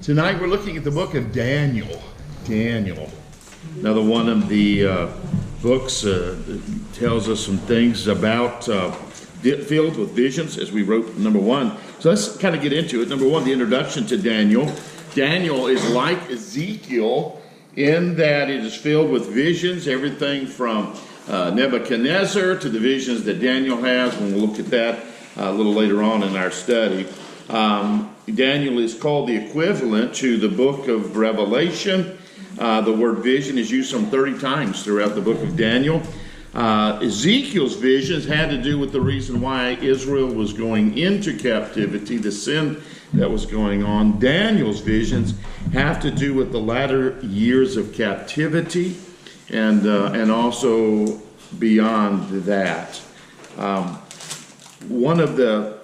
Tonight we're looking at the book of Daniel. Daniel. Another one of the books tells us some things about filled with visions, as we wrote number one. So let's kind of get into it. Number one, the introduction to Daniel. Daniel is like Ezekiel in that it is filled with visions, everything from Nebuchadnezzar to the visions that Daniel has. And we'll look at that a little later on in our study. Daniel is called the equivalent to the book of Revelation. The word vision is used some 30 times throughout the book of Daniel. Ezekiel's visions had to do with the reason why Israel was going into captivity, the sin that was going on. Daniel's visions have to do with the latter years of captivity and also beyond that. One of the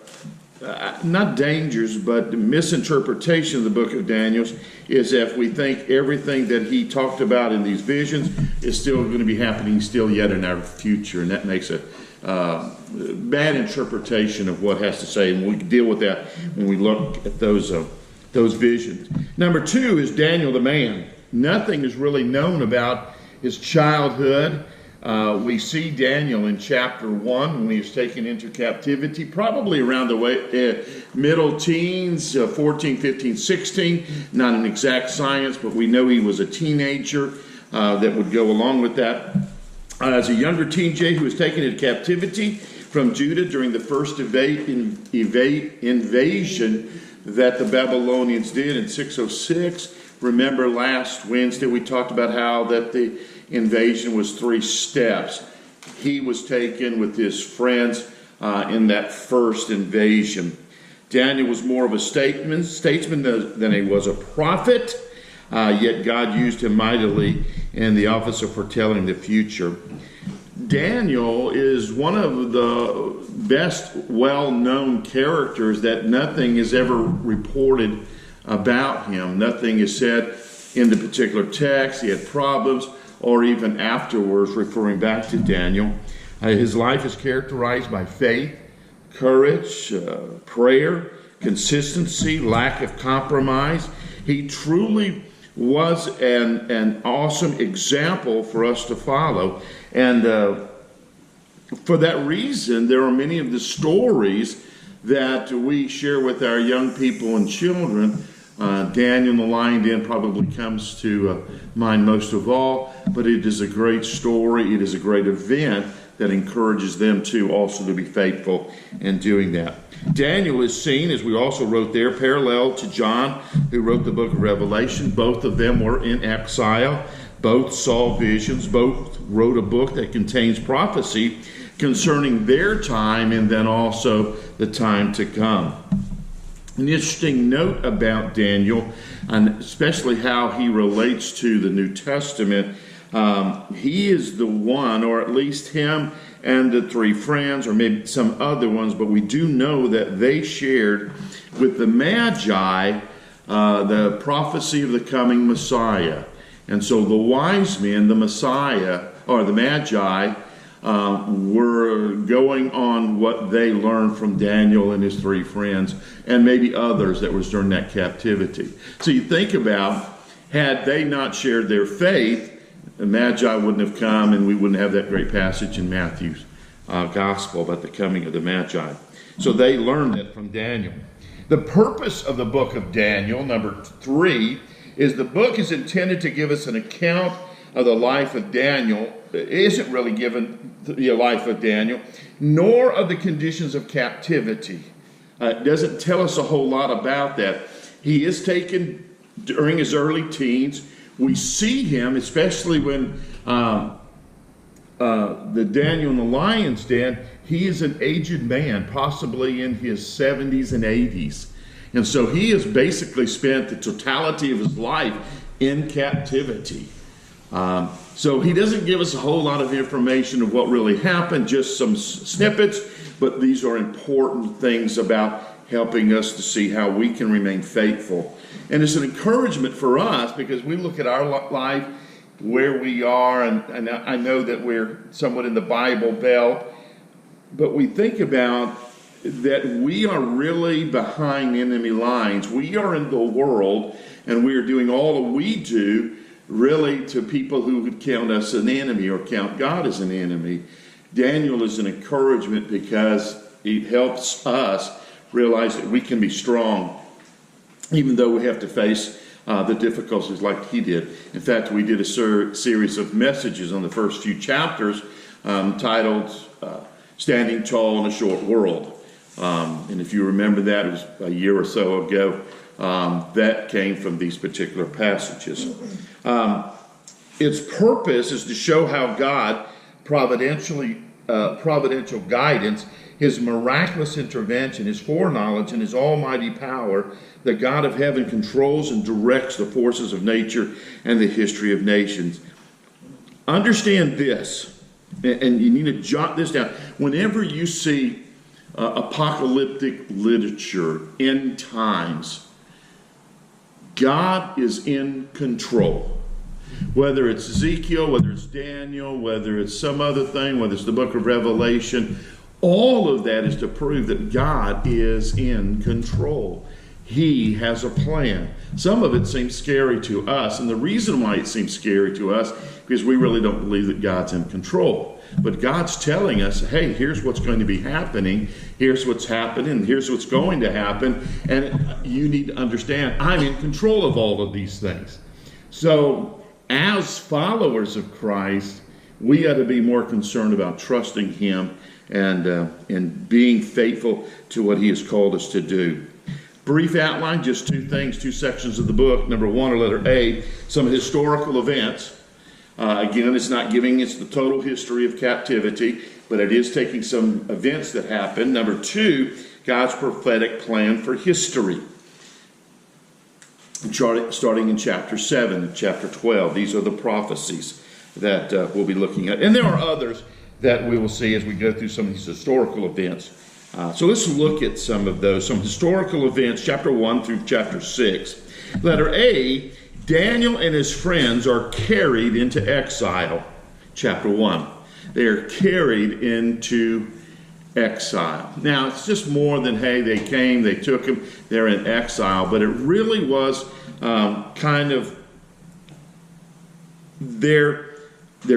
not dangers, but misinterpretation of the book of Daniel is if we think everything that he talked about in these visions is still going to be happening still yet in our future, and that makes a bad interpretation of what has to say, and we can deal with that when we look at those visions. Number two is Daniel the man. Nothing is really known about his childhood. We see Daniel in chapter 1 when he was taken into captivity, probably around the middle teens, 14, 15, 16. Not an exact science, but we know he was a teenager that would go along with that. As a younger teenager, he was taken into captivity from Judah during the first invasion that the Babylonians did in 606. Remember last Wednesday we talked about how that the invasion was 3 steps. He was taken with his friends in that first invasion. Daniel was more of a statesman than he was a prophet, yet God used him mightily in the office of foretelling the future. Daniel is one of the best well-known characters that nothing is ever reported about him. Nothing is said in the particular text. He had problems, or even afterwards, referring back to Daniel. His life is characterized by faith, courage, prayer, consistency, lack of compromise. He truly was an awesome example for us to follow. And for that reason, there are many of the stories that we share with our young people and children. Daniel and the Lion Den probably comes to mind most of all, but it is a great story. It is a great event that encourages them also to be faithful in doing that. Daniel is seen, as we also wrote there, parallel to John, who wrote the book of Revelation. Both of them were in exile. Both saw visions. Both wrote a book that contains prophecy concerning their time and then also the time to come. An interesting note about Daniel, and especially how he relates to the New Testament, he is the one, or at least him and the 3 friends, or maybe some other ones, but we do know that they shared with the Magi the prophecy of the coming Messiah. And so the wise men, the Messiah, or the Magi, were going on what they learned from Daniel and his 3 friends, and maybe others that was during that captivity. So you think about, had they not shared their faith, the Magi wouldn't have come, and we wouldn't have that great passage in Matthew's gospel about the coming of the Magi. So they learned it from Daniel. The purpose of the book of Daniel, number 3, is the book is intended to give us an account of the life of Daniel. It isn't really given the life of Daniel, nor of the conditions of captivity. It doesn't tell us a whole lot about that. He is taken during his early teens. We see him, especially when the Daniel in the Lion's Den, he is an aged man, possibly in his 70s and 80s. And so he has basically spent the totality of his life in captivity. So he doesn't give us a whole lot of information of what really happened, just some snippets, but these are important things about helping us to see how we can remain faithful. And it's an encouragement for us because we look at our life, where we are, and I know that we're somewhat in the Bible Belt, but we think about that we are really behind enemy lines. We are in the world, and we are doing all that we do really to people who would count us an enemy or count God as an enemy. Daniel is an encouragement because it helps us realize that we can be strong, even though we have to face the difficulties like he did. In fact, we did a series of messages on the first few chapters titled Standing Tall in a Short World. And if you remember that, it was a year or so ago, that came from these particular passages. Its purpose is to show how God providential guidance, his miraculous intervention, his foreknowledge, and his almighty power, the God of heaven controls and directs the forces of nature and the history of nations. Understand this, and you need to jot this down. Whenever you see apocalyptic literature, end times, God is in control. Whether it's Ezekiel, whether it's Daniel, whether it's some other thing, whether it's the book of Revelation, all of that is to prove that God is in control. He has a plan. Some of it seems scary to us, and the reason why it seems scary to us is because we really don't believe that God's in control. But God's telling us, hey, here's what's going to be happening, here's what's happening, here's what's going to happen, and you need to understand, I'm in control of all of these things. So, as followers of Christ, we ought to be more concerned about trusting him and being faithful to what he has called us to do. Brief outline, just two things, two sections of the book. Number one, or letter A, some historical events. Again, it's not giving us the total history of captivity, but it is taking some events that happened. Number two, God's prophetic plan for history. Starting in chapter 7 and chapter 12. These are the prophecies that we'll be looking at. And there are others that we will see as we go through some of these historical events. So let's look at some of those. Some historical events, chapter 1 through chapter 6. Letter A, Daniel and his friends are carried into exile. Chapter 1. They are carried into exile. Now, it's just more than, hey, they came, they took him, they're in exile. But it really was kind of their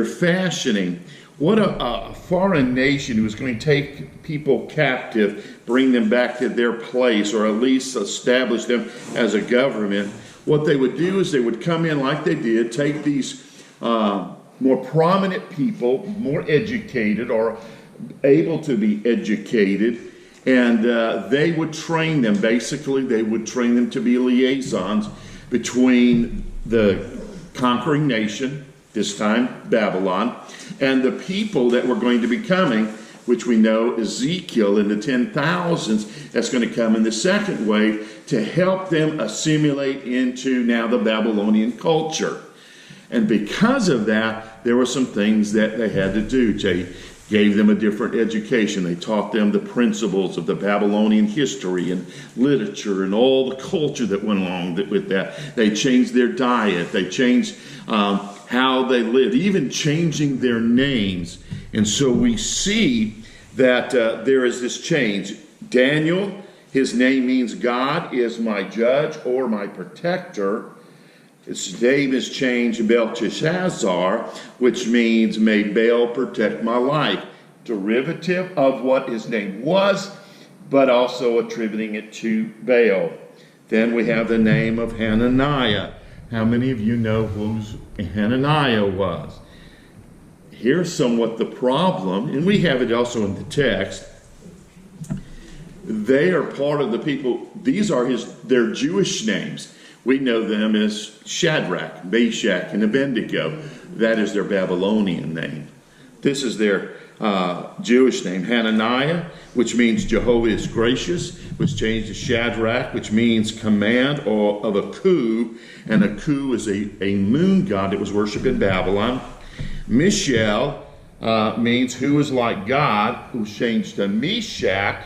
fashioning. What a foreign nation who was going to take people captive, bring them back to their place, or at least establish them as a government. What they would do is they would come in like they did, take these more prominent people, more educated or able to be educated, and they would train them. Basically, they would train them to be liaisons between the conquering nation, this time Babylon, and the people that were going to be coming, which we know Ezekiel in the 10,000s, that's going to come in the second wave to help them assimilate into now the Babylonian culture. And because of that, there were some things that they had to do. They gave them a different education. They taught them the principles of the Babylonian history and literature and all the culture that went along with that. They changed their diet. They changed how they lived, even changing their names. And so we see that there is this change. Daniel, his name means God is my judge or my protector. His name is changed Belteshazzar, which means may Baal protect my life. Derivative of what his name was, but also attributing it to Baal. Then we have the name of Hananiah. How many of you know who Hananiah was? Here's somewhat the problem, and we have it also in the text. They are part of the people, these are their Jewish names. We know them as Shadrach, Meshach, and Abednego. That is their Babylonian name. This is their Jewish name. Hananiah, which means Jehovah is gracious, was changed to Shadrach, which means command or of a coup. And a coup is a moon god that was worshipped in Babylon. Mishael means who is like God, who's changed to Meshach,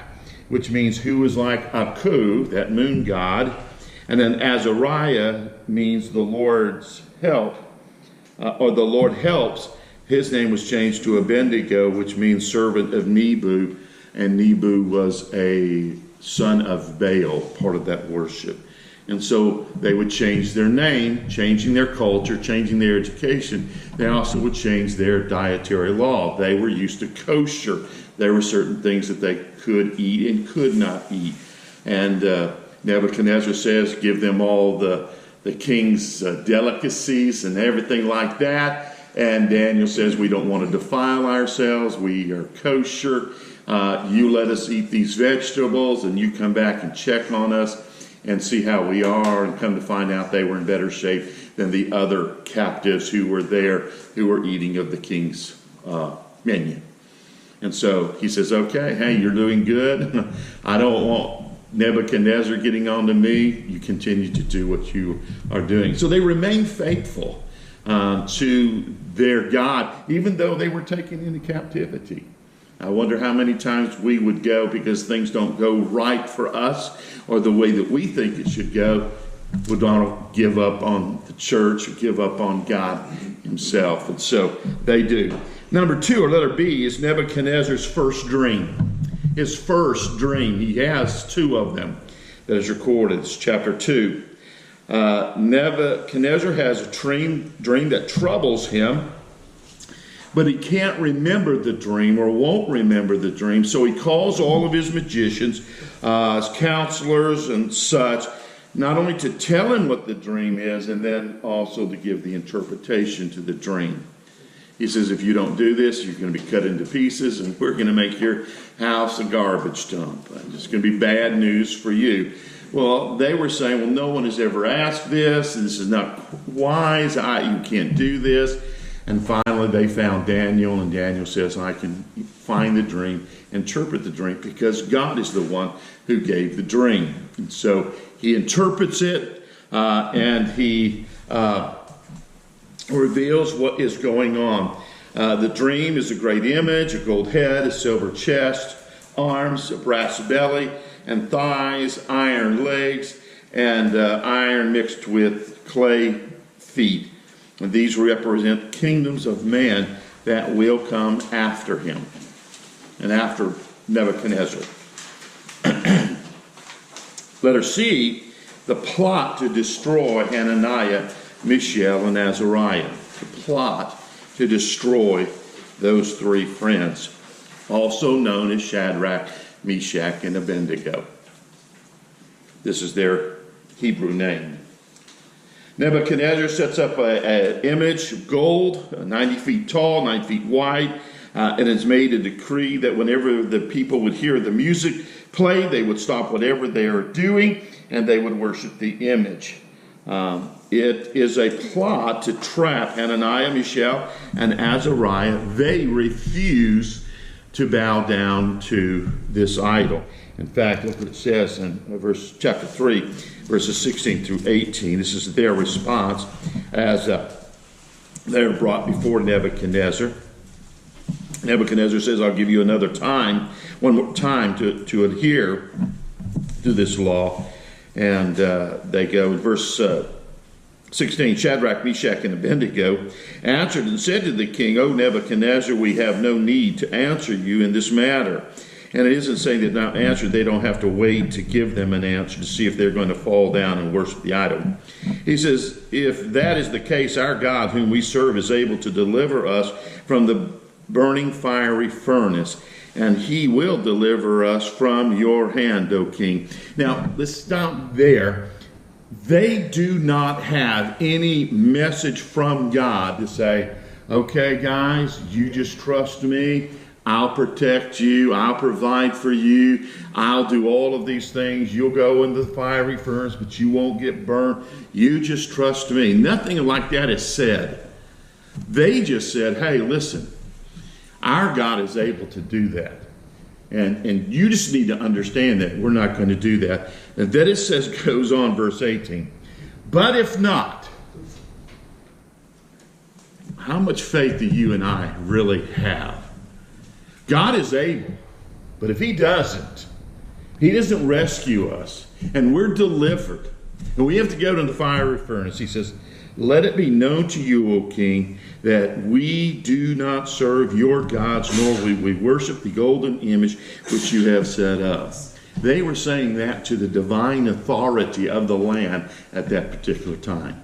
which means who is like Aku, that moon god. And then Azariah means the Lord's help, or the Lord helps. His name was changed to Abednego, which means servant of Nebu. and Nebu was a son of Baal, part of that worship. And so they would change their name, changing their culture, changing their education. They also would change their dietary law. They were used to kosher. There were certain things that they could eat and could not eat. And Nebuchadnezzar says, give them all the king's delicacies and everything like that. And Daniel says, we don't want to defile ourselves. We are kosher. You let us eat these vegetables, and you come back and check on us and see how we are, and come to find out they were in better shape than the other captives who were there, who were eating of the king's menu. And so he says, okay, hey, you're doing good. I don't want Nebuchadnezzar getting on to me. You continue to do what you are doing. So they remained faithful to their God, even though they were taken into captivity. I wonder how many times we would go because things don't go right for us or the way that we think it should go, would want to give up on the church or give up on God himself. And so they do. Number 2, or letter B, is Nebuchadnezzar's first dream. His first dream. He has 2 of them that is recorded. It's chapter 2. Nebuchadnezzar has a dream that troubles him, but he can't remember the dream or won't remember the dream. So he calls all of his magicians, his counselors and such, not only to tell him what the dream is, and then also to give the interpretation to the dream. He says, if you don't do this, you're going to be cut into pieces, and we're going to make your house a garbage dump. It's going to be bad news for you. Well, they were saying, well, no one has ever asked this. This is not wise. You can't do this. And finally, they found Daniel, and Daniel says, I can find the dream, interpret the dream, because God is the one who gave the dream. And so he interprets it, and he reveals what is going on. The dream is a great image, a gold head, a silver chest, arms, a brass belly, and thighs, iron legs, and iron mixed with clay feet. And these represent kingdoms of man that will come after him and after Nebuchadnezzar. Letter C, the plot to destroy Hananiah, Mishael, and Azariah. The plot to destroy those 3 friends, also known as Shadrach, Meshach, and Abednego. This is their Hebrew name. Nebuchadnezzar sets up an image of gold, 90 feet tall, 9 feet wide, and has made a decree that whenever the people would hear the music play, they would stop whatever they are doing, and they would worship the image. It is a plot to trap Hananiah, Mishael, and Azariah. They refuse to bow down to this idol. In fact, look what it says in chapter 3, verses 16 through 18. This is their response as they're brought before Nebuchadnezzar. Nebuchadnezzar says, I'll give you another time, one more time to adhere to this law. And they go in verse 16, Shadrach, Meshach, and Abednego answered and said to the king, O Nebuchadnezzar, we have no need to answer you in this matter. And it isn't saying that not answered, they don't have to wait to give them an answer to see if they're going to fall down and worship the idol. He says, if that is the case, our God whom we serve is able to deliver us from the burning fiery furnace, and he will deliver us from your hand, O king. Now, let's stop there. They do not have any message from God to say, okay, guys, you just trust me. I'll protect you. I'll provide for you. I'll do all of these things. You'll go into the fiery furnace, but you won't get burned. You just trust me. Nothing like that is said. They just said, hey, listen, our God is able to do that. And you just need to understand that we're not going to do that. And then it says, goes on, verse 18. But if not, how much faith do you and I really have? God is able, but if he doesn't rescue us, and we're delivered, and we have to go to the fiery furnace, he says, Let it be known to you, O king, that we do not serve your gods, nor will we worship the golden image which you have set up. They were saying that to the divine authority of the land at that particular time.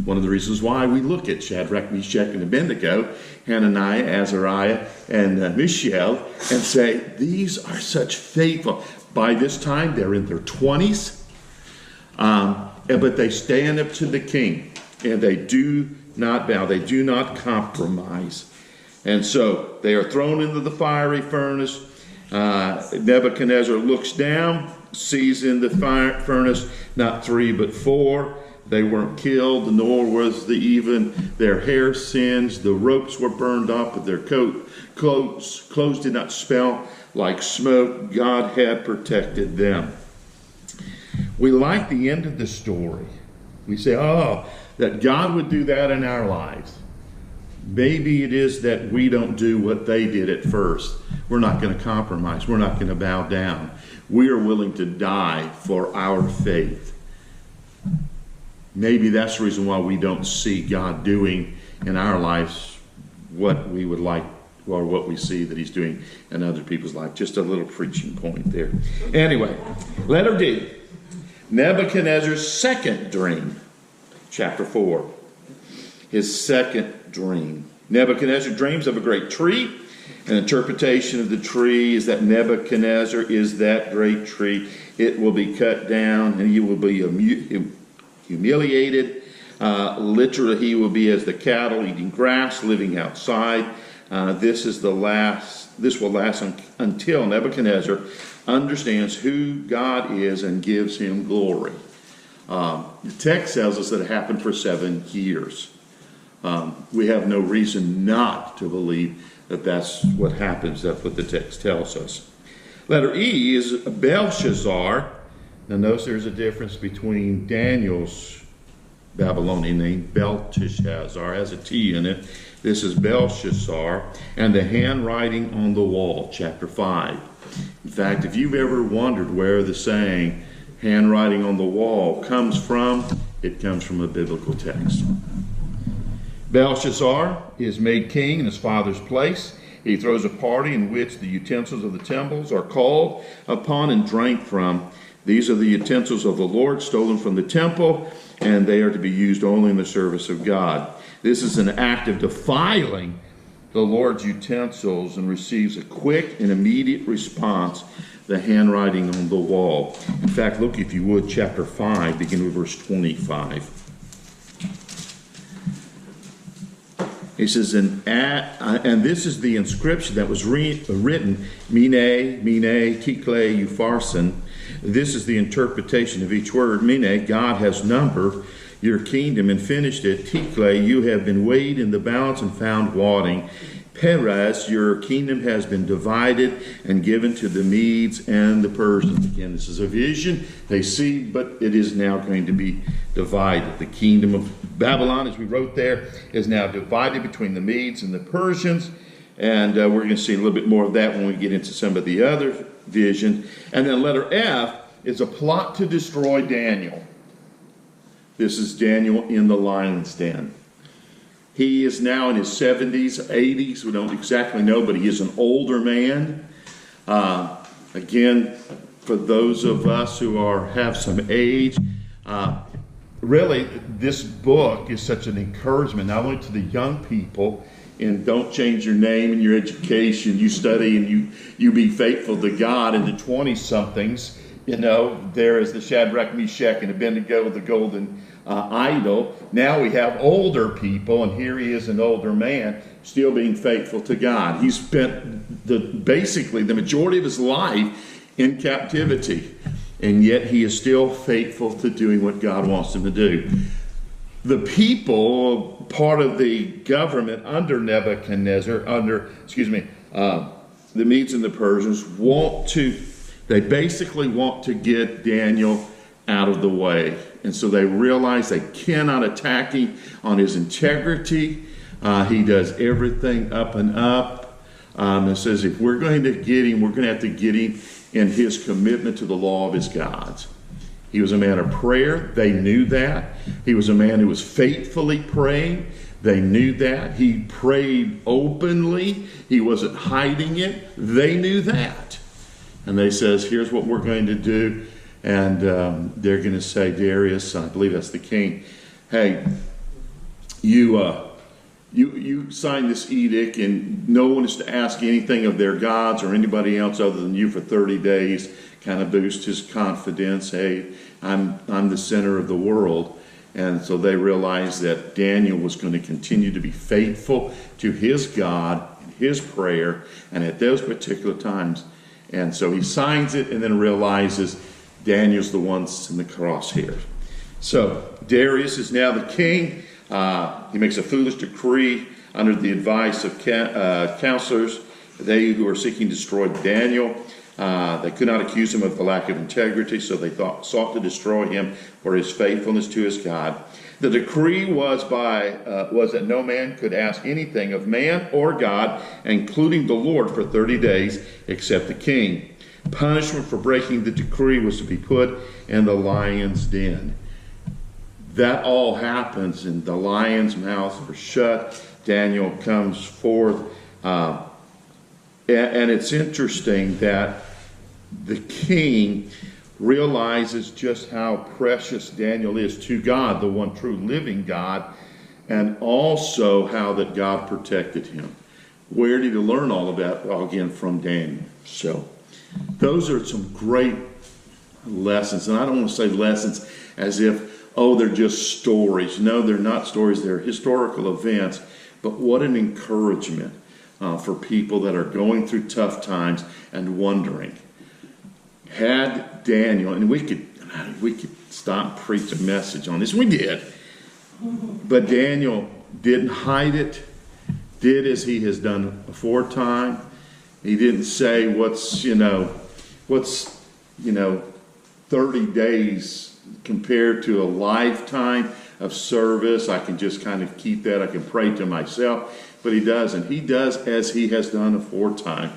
One of the reasons why we look at Shadrach, Meshach, and Abednego, Hananiah, Azariah, and Mishael, and say, these are such faithful. By this time, they're in their 20s, but they stand up to the king, and they do not bow. They do not compromise. And so they are thrown into the fiery furnace. Nebuchadnezzar looks down, sees in the fire furnace not 3 but 4. They weren't killed, nor was even their hair singed. The ropes were burned off, but their clothes did not smell like smoke. God had protected them. We like the end of the story. We say, oh, that God would do that in our lives. Maybe it is that we don't do what they did at first. We're not going to compromise. We're not going to bow down. We are willing to die for our faith. Maybe that's the reason why we don't see God doing in our lives what we would like, or what we see that he's doing in other people's life. Just a little preaching point there. Anyway, letter D. Nebuchadnezzar's second dream. Chapter 4. His second dream. Nebuchadnezzar dreams of a great tree. An interpretation of the tree is that Nebuchadnezzar is that great tree. It will be cut down and he will be humiliated. Literally, he will be as the cattle eating grass, living outside. This will last until Nebuchadnezzar understands who God is and gives him glory. The text tells us that it happened for 7 years. We have no reason not to believe that that's what happens. That's what the text tells us. Letter E is Belshazzar. Now notice there's a difference between Daniel's Babylonian name, Belteshazzar, has a T in it. This is Belshazzar, and the handwriting on the wall, chapter 5. In fact, if you've ever wondered where the saying, handwriting on the wall, comes from, it comes from a biblical text. Belshazzar is made king in his father's place. He throws a party in which the utensils of the temples are called upon and drank from. These are the utensils of the Lord, stolen from the temple, and they are to be used only in the service of God. This is an act of defiling the Lord's utensils and receives a quick and immediate response, the handwriting on the wall. In fact, look, if you would, chapter 5, begin with verse 25. He says, and this is the inscription that was written, Mene, Mene, Tikle, Upharsin. This is the interpretation of each word. Mene, God has numbered your kingdom and finished it. Tikle, you have been weighed in the balance and found wanting. Peres, your kingdom has been divided and given to the Medes and the Persians. Again, this is a vision they see, but it is now going to be divided. The kingdom of Babylon, as we wrote there, is now divided between the Medes and the Persians. And we're going to see a little bit more of that when we get into some of the other vision. And then letter F is a plot to destroy Daniel. This is Daniel in the lion's den. He is now in his 70s, 80s. We don't exactly know, but he is an older man. Again, for those of us who have some age, really, this book is such an encouragement, not only to the young people, and don't change your name and your education. You study and you be faithful to God. And the 20-somethings, there is the Shadrach, Meshach, and Abednego, the golden idol. Now we have older people, and here he is, an older man, still being faithful to God. He spent basically the majority of his life in captivity, and yet he is still faithful to doing what God wants him to do. The people, part of the government under Nebuchadnezzar, the Medes and the Persians, they basically want to get Daniel out of the way. And so they realize they cannot attack him on his integrity. He does everything up and up. It says if we're going to get him, we're going to have to get him in his commitment to the law of his gods. He was a man of prayer. They knew that. He was a man who was faithfully praying. They knew that. He prayed openly. He wasn't hiding it. They knew that. And they says, here's what we're going to do. And they're going to say, Darius, I believe that's the king, hey, you signed this edict, and no one is to ask anything of their gods or anybody else other than you for 30 days. Kind of boost his confidence. Hey, I'm the center of the world. And so they realized that Daniel was going to continue to be faithful to his God and his prayer, and at those particular times. And so he signs it and then realizes Daniel's the one that's in the crosshairs. So Darius is now the king. He makes a foolish decree under the advice of counselors, they who are seeking to destroy Daniel. They could not accuse him of the lack of integrity, so they sought to destroy him for his faithfulness to his God. The decree was that no man could ask anything of man or God, including the Lord, for 30 days, except the king. Punishment for breaking the decree was to be put in the lion's den. That all happens, and the lion's mouths are shut. Daniel comes forth. And it's interesting that the king realizes just how precious Daniel is to God, the one true living God, and also how that God protected him. Where did he learn all of that? Well, again, from Daniel. So those are some great lessons. And I don't want to say lessons as if, oh, they're just stories. No, they're not stories. They're historical events. But what an encouragement for people that are going through tough times and wondering, had Daniel, and we could stop and preach a message on this. We did. But Daniel didn't hide it, did as he has done aforetime. He didn't say what's 30 days compared to a lifetime of service. I can just kind of keep that. I can pray to myself. But he doesn't. He does as he has done aforetime.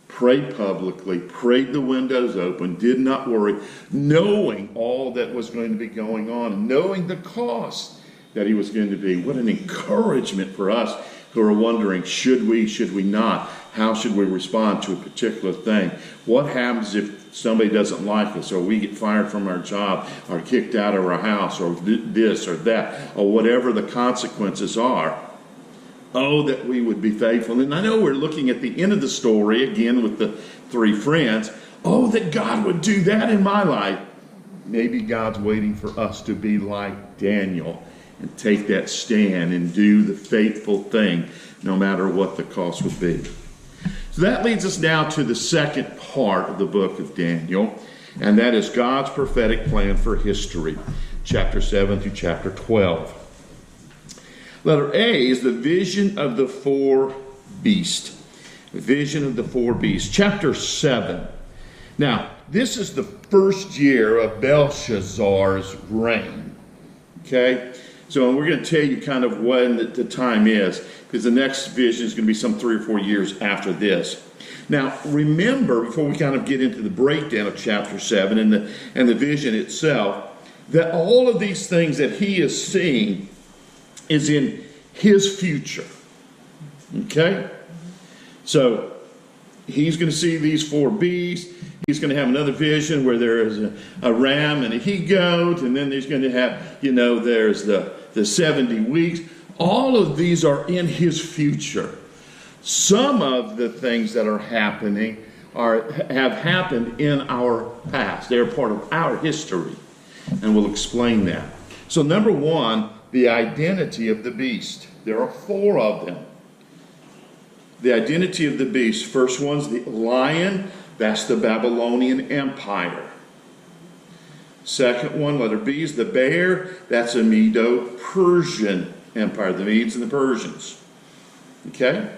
Prayed publicly, prayed the windows open, did not worry, knowing all that was going to be going on, knowing the cost that he was going to be. What an encouragement for us who are wondering, should we not? How should we respond to a particular thing? What happens if somebody doesn't like us, or we get fired from our job, or kicked out of our house, or this or that, or whatever the consequences are? Oh, that we would be faithful. And I know we're looking at the end of the story, again with the three friends. Oh, that God would do that in my life. Maybe God's waiting for us to be like Daniel and take that stand and do the faithful thing, no matter what the cost would be. So that leads us now to the second part of the book of Daniel, and that is God's prophetic plan for history, chapter 7 through chapter 12. Letter A is the vision of the four beasts. The vision of the four beasts. Chapter 7. Now, this is the first year of Belshazzar's reign. Okay? So we're going to tell you kind of when the time is, because the next vision is going to be some 3 or 4 years after this. Now, remember, before we kind of get into the breakdown of chapter 7 and the vision itself, that all of these things that he is seeing is in his future. Okay? So, he's going to see these four beasts. He's going to have another vision where there is a ram and a he-goat, and then there's going to have, there's the 70 weeks. All of these are in his future. Some of the things that are happening have happened in our past. They're part of our history, and we'll explain that. So, number one, the identity of the beast. There are 4 of them. The identity of the beast. First one's the lion. That's the Babylonian Empire. Second one, letter B, is the bear. That's a Medo-Persian Empire. The Medes and the Persians. Okay?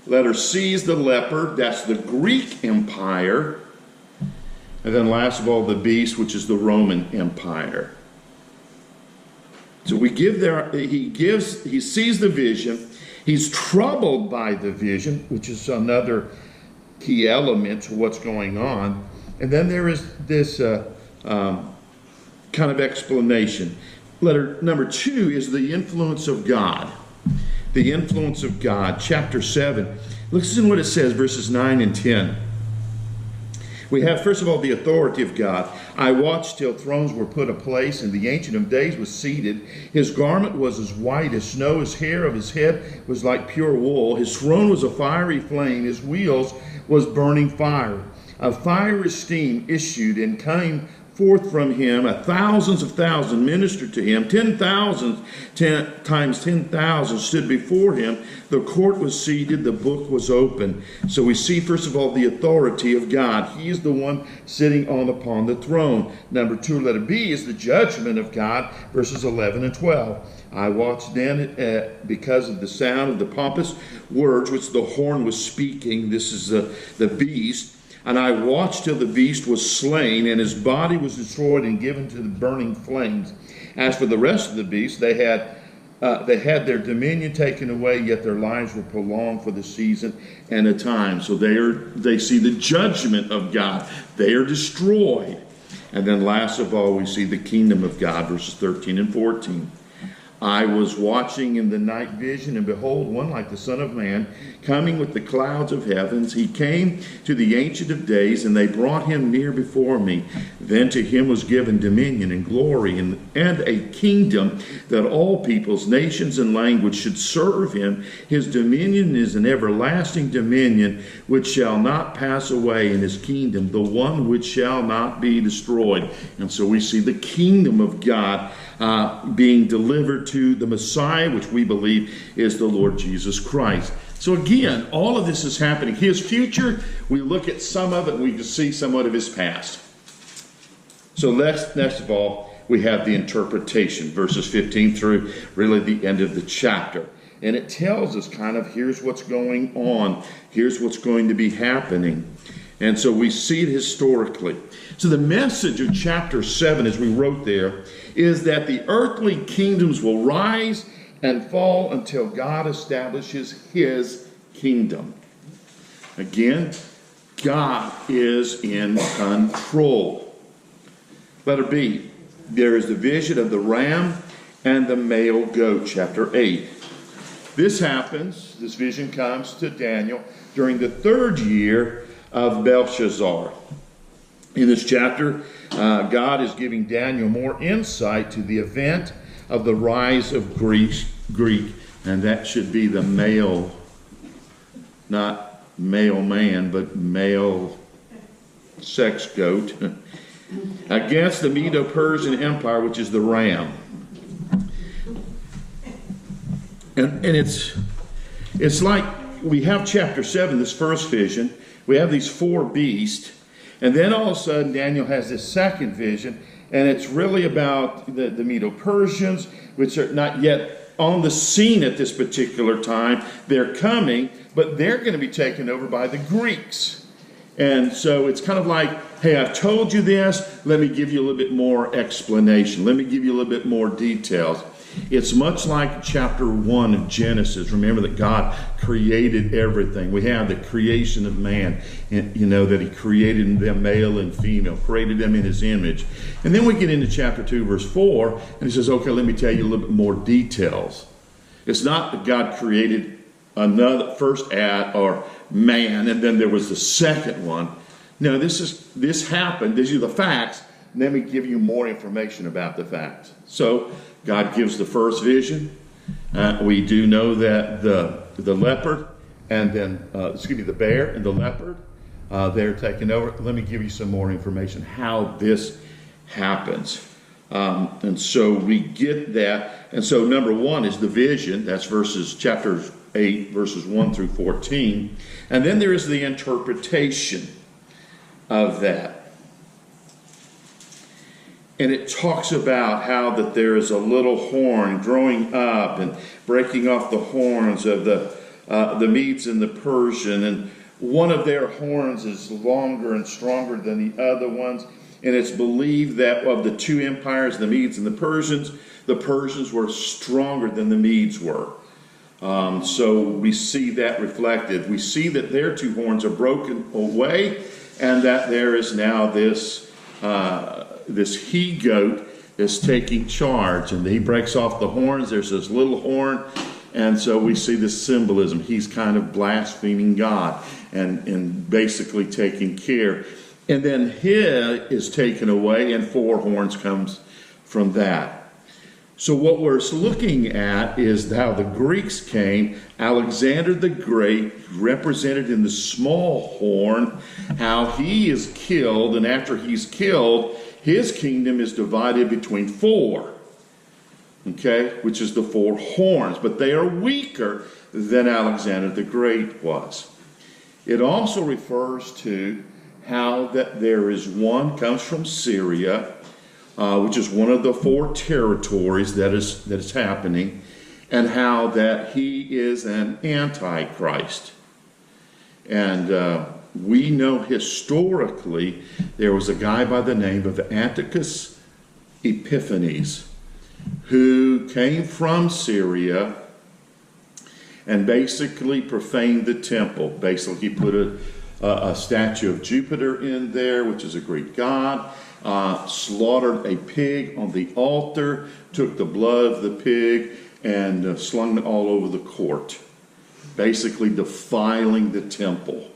Letter C is the leopard. That's the Greek Empire. And then last of all, the beast, which is the Roman Empire. So he sees the vision. He's troubled by the vision, which is another key element to what's going on. And then there is this kind of explanation. Letter number 2 is the influence of God. The influence of God. Chapter 7. Listen to what it says, verses 9 and 10. We have, first of all, the authority of God. I watched till thrones were put in place, and the Ancient of Days was seated. His garment was as white as snow. His hair of his head was like pure wool. His throne was a fiery flame. His wheels was burning fire. A fiery steam issued and came forth from him. Thousands of thousands ministered to him. 10,000 times 10,000 stood before him. The court was seated. The book was open. So we see, first of all, the authority of God. He is the one sitting upon the throne. Number 2, letter B, is the judgment of God, verses 11 and 12. I watched then because of the sound of the pompous words which the horn was speaking. This is the beast. And I watched till the beast was slain, and his body was destroyed and given to the burning flames. As for the rest of the beasts, they had their dominion taken away, yet their lives were prolonged for the season and a time. So they see the judgment of God. They are destroyed. And then last of all, we see the kingdom of God, verses 13 and 14. I was watching in the night vision, and behold, one like the Son of Man, coming with the clouds of heavens. He came to the Ancient of Days, and they brought him near before me. Then to him was given dominion and glory and a kingdom, that all peoples, nations, and language should serve him. His dominion is an everlasting dominion, which shall not pass away, in his kingdom, the one which shall not be destroyed. And so we see the kingdom of God being delivered to the Messiah, which we believe is the Lord Jesus Christ. So again, all of this is happening. His future, we look at some of it, and we can see somewhat of his past. So next of all, we have the interpretation, verses 15 through really the end of the chapter. And it tells us kind of, here's what's going on. Here's what's going to be happening. And so we see it historically. So the message of chapter 7, as we wrote there, is that the earthly kingdoms will rise and fall until God establishes his kingdom. Again, God is in control. Letter B, there is the vision of the ram and the male goat, chapter 8. This vision comes to Daniel during the 3rd year of Belshazzar. In this chapter, God is giving Daniel more insight to the event of the rise of Greek, and that should be the male, not male man, but male sex goat, against the Medo-Persian Empire, which is the ram. And it's like we have chapter 7, this first vision. We have these 4 beasts. And then all of a sudden, Daniel has this second vision, and it's really about the Medo-Persians, which are not yet on the scene at this particular time. They're coming, but they're going to be taken over by the Greeks. And so it's kind of like, hey, I've told you this, let me give you a little bit more explanation. Let me give you a little bit more details. It's much like chapter 1 of Genesis. Remember that God created everything. We have the creation of man, and that he created them male and female, created them in his image. And then we get into chapter 2, verse 4, and he says, okay, let me tell you a little bit more details. It's not that God created another first or man, and then there was the second one. No, this happened. These are the facts. And let me give you more information about the facts. So God gives the first vision. We do know that the leopard and then, the bear and the leopard, they're taken over. Let me give you some more information how this happens. And so we get that. And so number 1 is the vision. That's chapter 8, verses 1 through 14. And then there is the interpretation of that. And it talks about how that there is a little horn growing up and breaking off the horns of the Medes and the Persian. And one of their horns is longer and stronger than the other ones. And it's believed that of the 2 empires, the Medes and the Persians were stronger than the Medes were. So we see that reflected. We see that their 2 horns are broken away, and that there is now this he-goat is taking charge, and he breaks off the horns. There's this little horn, and so we see this symbolism. He's kind of blaspheming God and basically taking care. And then his is taken away, and 4 horns comes from that. So what we're looking at is how the Greeks came. Alexander the Great, represented in the small horn, how he is killed, and after he's killed, his kingdom is divided between 4, okay, which is the 4 horns, but they are weaker than Alexander the Great was. It also refers to how that there is one comes from Syria, which is one of the 4 territories that is happening, and how that he is an antichrist. And we know historically there was a guy by the name of Antiochus Epiphanes who came from Syria and basically profaned the temple. Basically, he put a statue of Jupiter in there, which is a Greek god, slaughtered a pig on the altar, took the blood of the pig, and slung it all over the court, basically defiling the temple.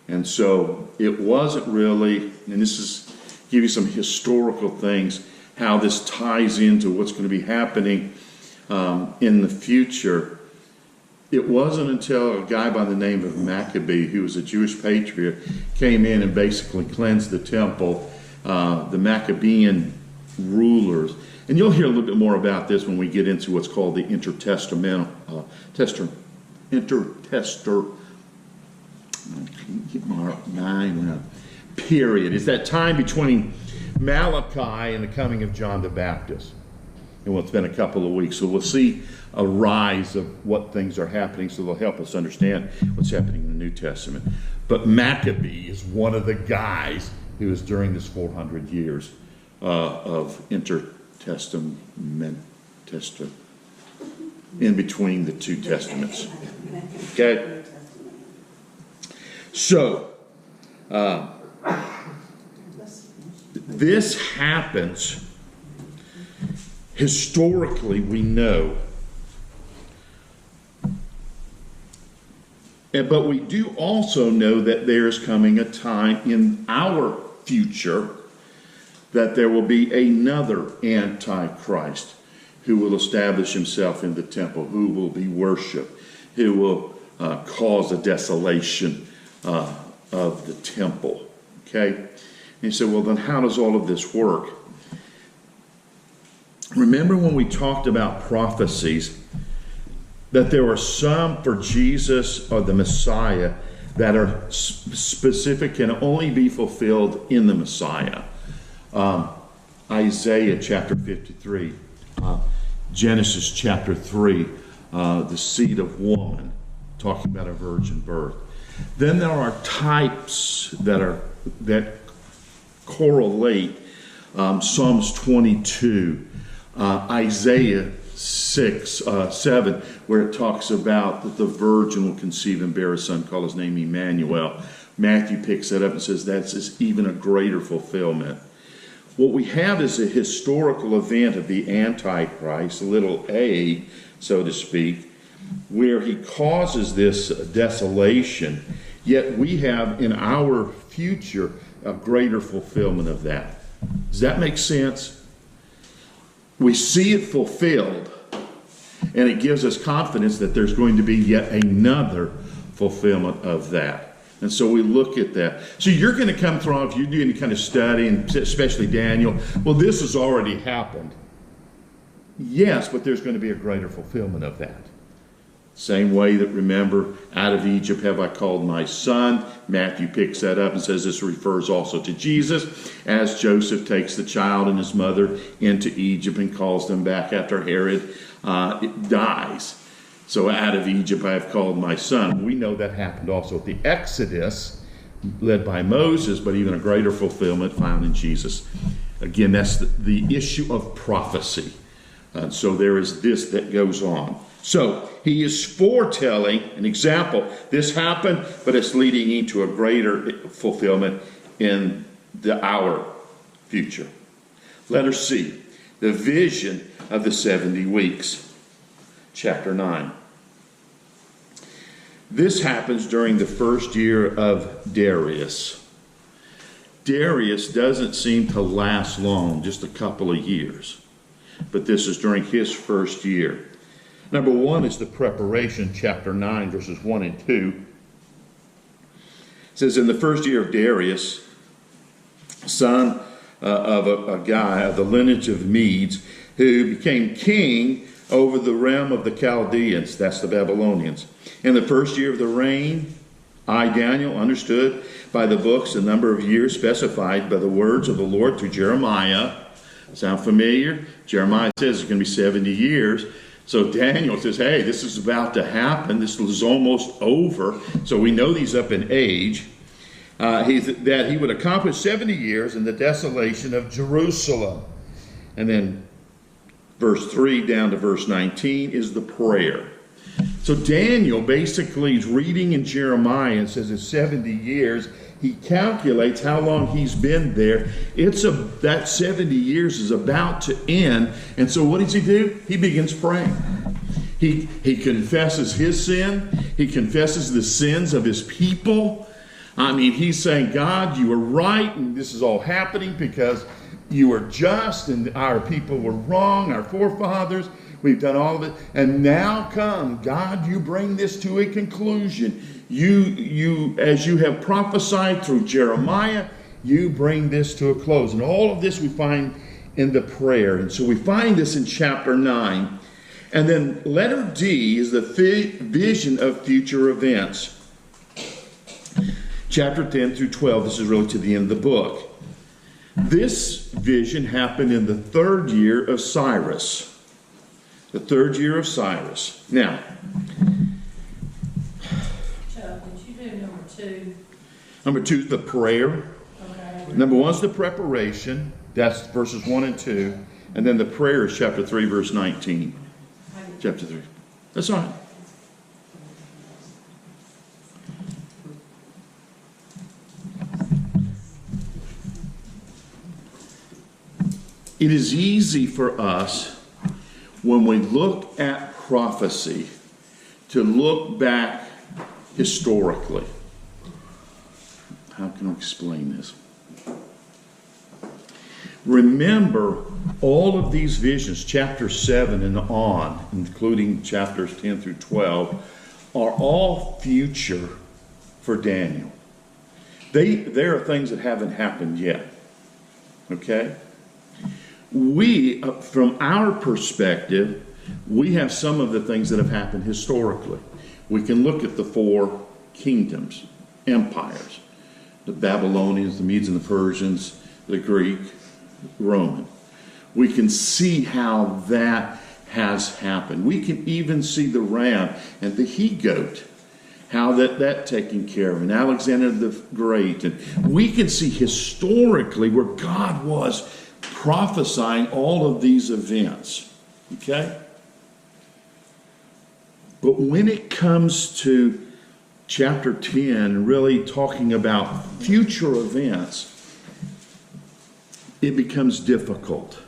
And so it wasn't really, and this is give you some historical things, how this ties into what's going to be happening in the future. It wasn't until a guy by the name of Maccabee, who was a Jewish patriot, came in and basically cleansed the temple, the Maccabean rulers. And you'll hear a little bit more about this when we get into what's called the intertestamental period. It's that time between Malachi and the coming of John the Baptist. And well, it's been a couple of weeks, so we'll see a rise of what things are happening, so they'll help us understand what's happening in the New Testament. But Maccabee is one of the guys who was during this 400 years of intertestament, in between the 2 testaments. Okay? So, this happens historically, we know. But we do also know that there's coming a time in our future that there will be another Antichrist who will establish himself in the temple, who will be worshipped, who will cause a desolation of the temple. Okay? And you say, well, then how does all of this work? Remember when we talked about prophecies, that there are some for Jesus or the Messiah that are specific, can only be fulfilled in the Messiah. Isaiah chapter 53, Genesis chapter 3, the seed of woman, talking about a virgin birth. Then there are types that correlate. Psalms 22, Isaiah 7, where it talks about that the virgin will conceive and bear a son, call his name Emmanuel. Matthew picks that up and says that's even a greater fulfillment. What we have is a historical event of the Antichrist, little a, so to speak, where he causes this desolation, yet we have in our future a greater fulfillment of that. Does that make sense? We see it fulfilled, and it gives us confidence that there's going to be yet another fulfillment of that. And so we look at that. So you're going to come through, if you do any kind of study, and especially Daniel, well, this has already happened. Yes, but there's going to be a greater fulfillment of that. Same way that, remember, out of Egypt have I called my son. Matthew picks that up and says this refers also to Jesus, as Joseph takes the child and his mother into Egypt and calls them back after Herod dies. So out of Egypt I have called my son. We know that happened also at the Exodus, led by Moses, but even a greater fulfillment found in Jesus. Again, that's the issue of prophecy. So there is this that goes on. So he is foretelling an example. This happened, but it's leading into a greater fulfillment in our future. Letter C. The vision of the 70 weeks. Chapter 9. This happens during the first year of Darius. Darius doesn't seem to last long, just a couple of years. But this is during his first year. Number one is the preparation, chapter 9, verses 1 and 2. It says, in the first year of Darius, son of a guy of the lineage of Medes, who became king over the realm of the Chaldeans, that's the Babylonians. In the first year of the reign, I, Daniel, understood by the books the number of years specified by the words of the Lord through Jeremiah. Sound familiar? Jeremiah says it's going to be 70 years. So Daniel says, hey, this is about to happen. This is almost over. So we know he's up in age. That he would accomplish 70 years in the desolation of Jerusalem. And then verse 3 down to verse 19 is the prayer. So Daniel basically is reading in Jeremiah and says it's 70 years. He calculates how long he's been there. That 70 years is about to end. And so what does he do? He begins praying. He confesses his sin. He confesses the sins of his people. I mean, he's saying, God, you were right, and this is all happening because you were just, and our people were wrong, our forefathers. We've done all of it. And now come, God, you bring this to a conclusion. You, as you have prophesied through Jeremiah, you bring this to a close. And all of this we find in the prayer. And so we find this in chapter 9. And then letter D is the vision of future events. Chapter 10 through 12, this is really to the end of the book. This vision happened in the third year of Cyrus. The third year of Cyrus. Now, Chuck, would you do number 2? Number 2 is the prayer. Okay. Number 1 is the preparation. That's verses 1 and 2. And then the prayer is chapter 3, verse 19. Chapter 3. That's all right. It is easy for us, when we look at prophecy, to look back historically. How can I explain this? Remember, all of these visions, chapter 7 and on, including chapters 10 through 12, are all future for Daniel. There are things that haven't happened yet. Okay? We, from our perspective, we have some of the things that have happened historically. We can look at the 4 kingdoms, empires, the Babylonians, the Medes and the Persians, the Greek, Roman. We can see how that has happened. We can even see the ram and the he-goat, how that taken care of, and Alexander the Great. And we can see historically where God was prophesying all of these events. Okay? But when it comes to chapter 10, really talking about future events, it becomes difficult.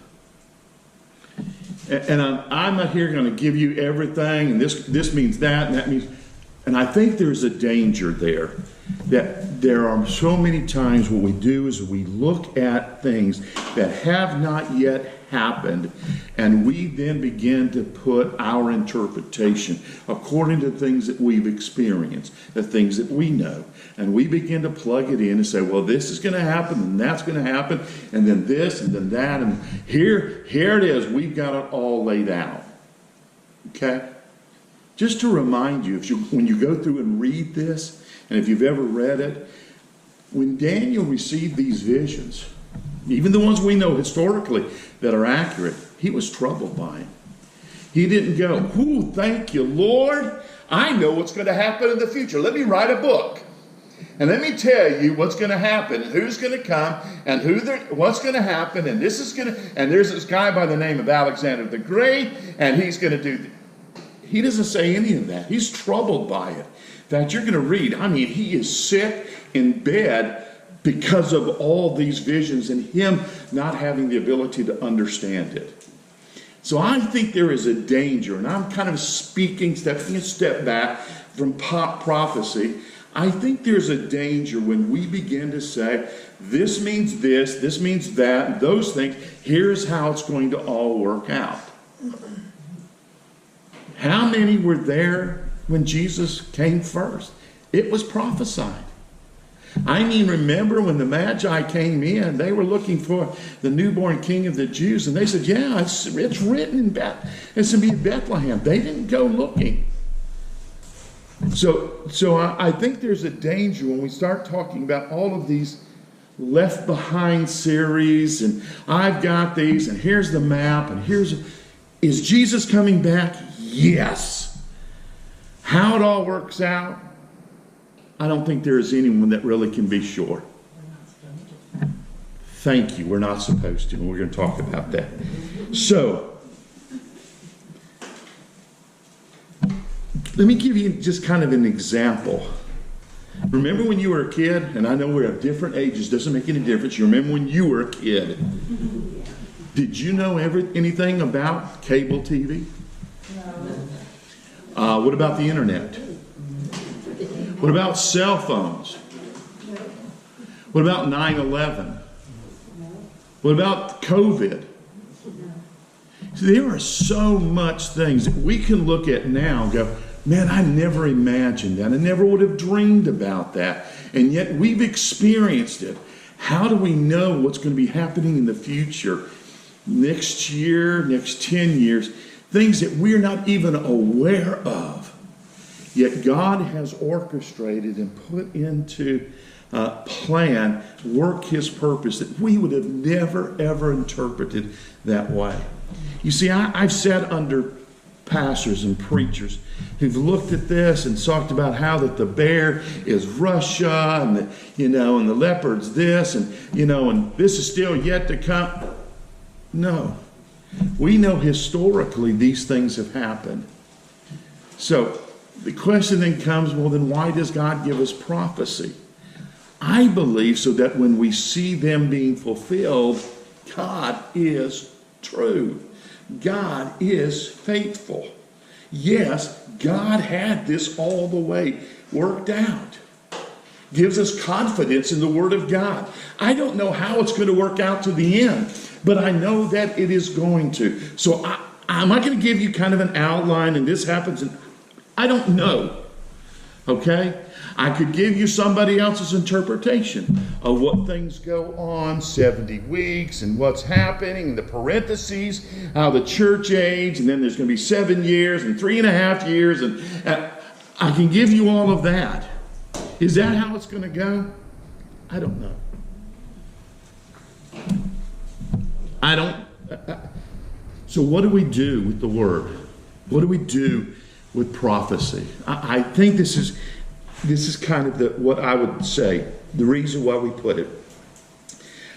And I'm not here going to give you everything, and this means that, and that means... And I think there's a danger there, that there are so many times what we do is we look at things that have not yet happened, and we then begin to put our interpretation according to things that we've experienced, the things that we know. And we begin to plug it in and say, well, this is going to happen, and that's going to happen, and then this, and then that, and here it is. We've got it all laid out. Okay? Just to remind you, when you go through and read this, and if you've ever read it, when Daniel received these visions, even the ones we know historically that are accurate, he was troubled by them. He didn't go, "Ooh, thank you, Lord. I know what's going to happen in the future. Let me write a book. And let me tell you what's going to happen, and who's going to come, and what's going to happen, and this is going to, and there's this guy by the name of Alexander the Great, and he's going to do." He doesn't say any of that. He's troubled by it. In fact, you're going to read, he is sick in bed because of all these visions and him not having the ability to understand it. So I think there is a danger, and I'm kind of taking a step back from prophecy. I think there's a danger when we begin to say, this means this means that, those things, here's how it's going to all work out. How many were there when Jesus came first? It was prophesied. I mean, remember when the Magi came in, they were looking for the newborn king of the Jews, and they said, yeah, it's written in it's going to be in Bethlehem. They didn't go looking. So I think there's a danger when we start talking about all of these Left Behind series, and I've got these, and here's the map, and is Jesus coming back? Yes. How it all works out, I don't think there is anyone that really can be sure. Thank you. We're not supposed to, and we're going to talk about that. So, let me give you just kind of an example. Remember when you were a kid, and I know we're at different ages, doesn't make any difference. You remember when you were a kid. Did you know anything about cable TV? No. What about the internet? What about cell phones? What about 9/11? What about COVID? See, there are so much things that we can look at now and go, man, I never imagined that. I never would have dreamed about that. And yet we've experienced it. How do we know what's going to be happening in the future? Next year, next 10 years, things that we're not even aware of. Yet God has orchestrated and put into plan, work His purpose that we would have never, ever interpreted that way. You see, I've sat under pastors and preachers who've looked at this and talked about how that the bear is Russia and and the leopard's this and this is still yet to come. No. We know historically these things have happened. So the question then comes, well, then why does God give us prophecy? I believe so that when we see them being fulfilled, God is true. God is faithful. Yes, God had this all the way worked out. Gives us confidence in the Word of God. I don't know how it's going to work out to the end, but I know that it is going to. So am I going to give you kind of an outline and this happens? I don't know. Okay? I could give you somebody else's interpretation of what things go on, 70 weeks, and what's happening, the parentheses, how the church age, and then there's going to be 7 years and 3.5 years, and I can give you all of that. Is that how it's going to go? I don't know. So what do we do with the Word? What do we do with prophecy? I think this is kind of what I would say, the reason why we put it.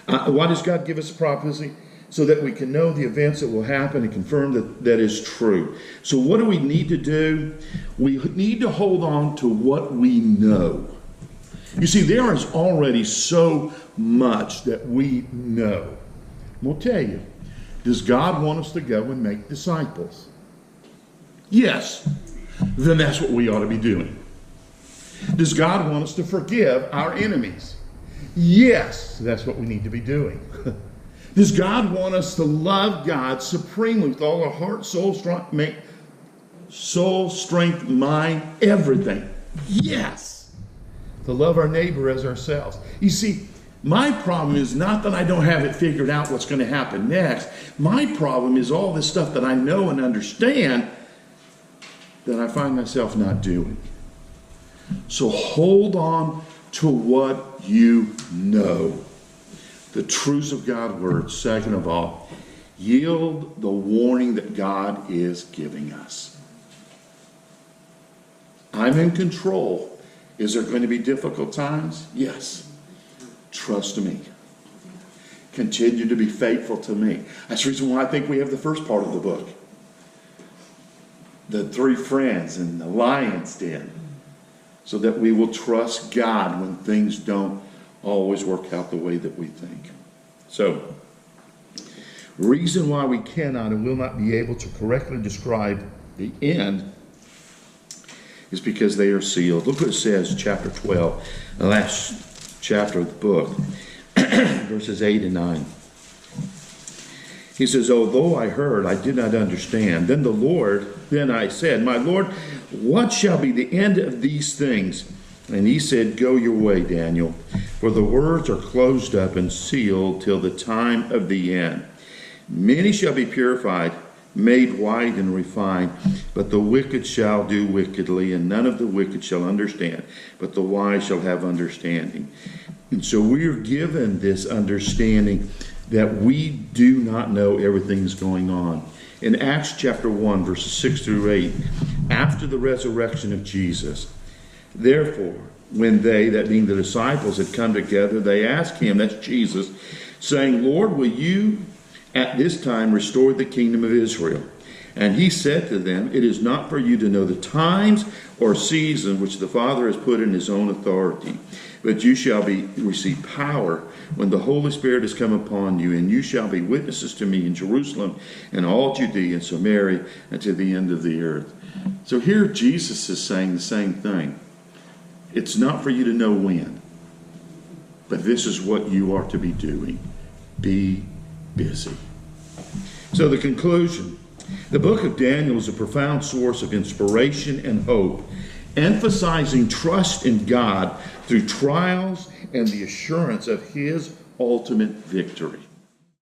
Why does God give us prophecy? So that we can know the events that will happen and confirm that is true. So what do we need to do? We need to hold on to what we know. You see, there is already so much that we know. We'll tell you, does God want us to go and make disciples? Yes. Then that's what we ought to be doing. Does God want us to forgive our enemies? Yes, that's what we need to be doing. Does God want us to love God supremely with all our heart, soul, strength, mind, everything? Yes. To love our neighbor as ourselves. You see, my problem is not that I don't have it figured out what's going to happen next. My problem is all this stuff that I know and understand that I find myself not doing. So hold on to what you know. The truths of God's word. Second of all, yield the warning that God is giving us. I'm in control. Is there going to be difficult times? Yes. Trust me. Continue to be faithful to me. That's the reason why I think we have the first part of the book. The 3 friends in the lion's den. So that we will trust God when things don't always work out the way that we think. So, Reason why we cannot and will not be able to correctly describe the end is because they are sealed. Look what it says, chapter 12, the last chapter of the book, verses 8 and 9. He says, although I heard, I did not understand. Then I said, my Lord, what shall be the end of these things? And he said, go your way, Daniel, for the words are closed up and sealed till the time of the end. Many shall be purified, made white and refined, but the wicked shall do wickedly, and none of the wicked shall understand, but the wise shall have understanding. And so we are given this understanding that we do not know everything that's going on. In Acts chapter 1, verses 6 through 8, after the resurrection of Jesus, therefore, when they, that being the disciples, had come together, they asked him, that's Jesus, saying, Lord, will you at this time restore the kingdom of Israel? And he said to them, it is not for you to know the times or season which the Father has put in his own authority, but you shall receive power when the Holy Spirit has come upon you, and you shall be witnesses to me in Jerusalem and all Judea and Samaria and to the end of the earth. So here Jesus is saying the same thing. It's not for you to know when, but this is what you are to be doing. Be busy. So the conclusion, the book of Daniel is a profound source of inspiration and hope, emphasizing trust in God through trials and the assurance of his ultimate victory.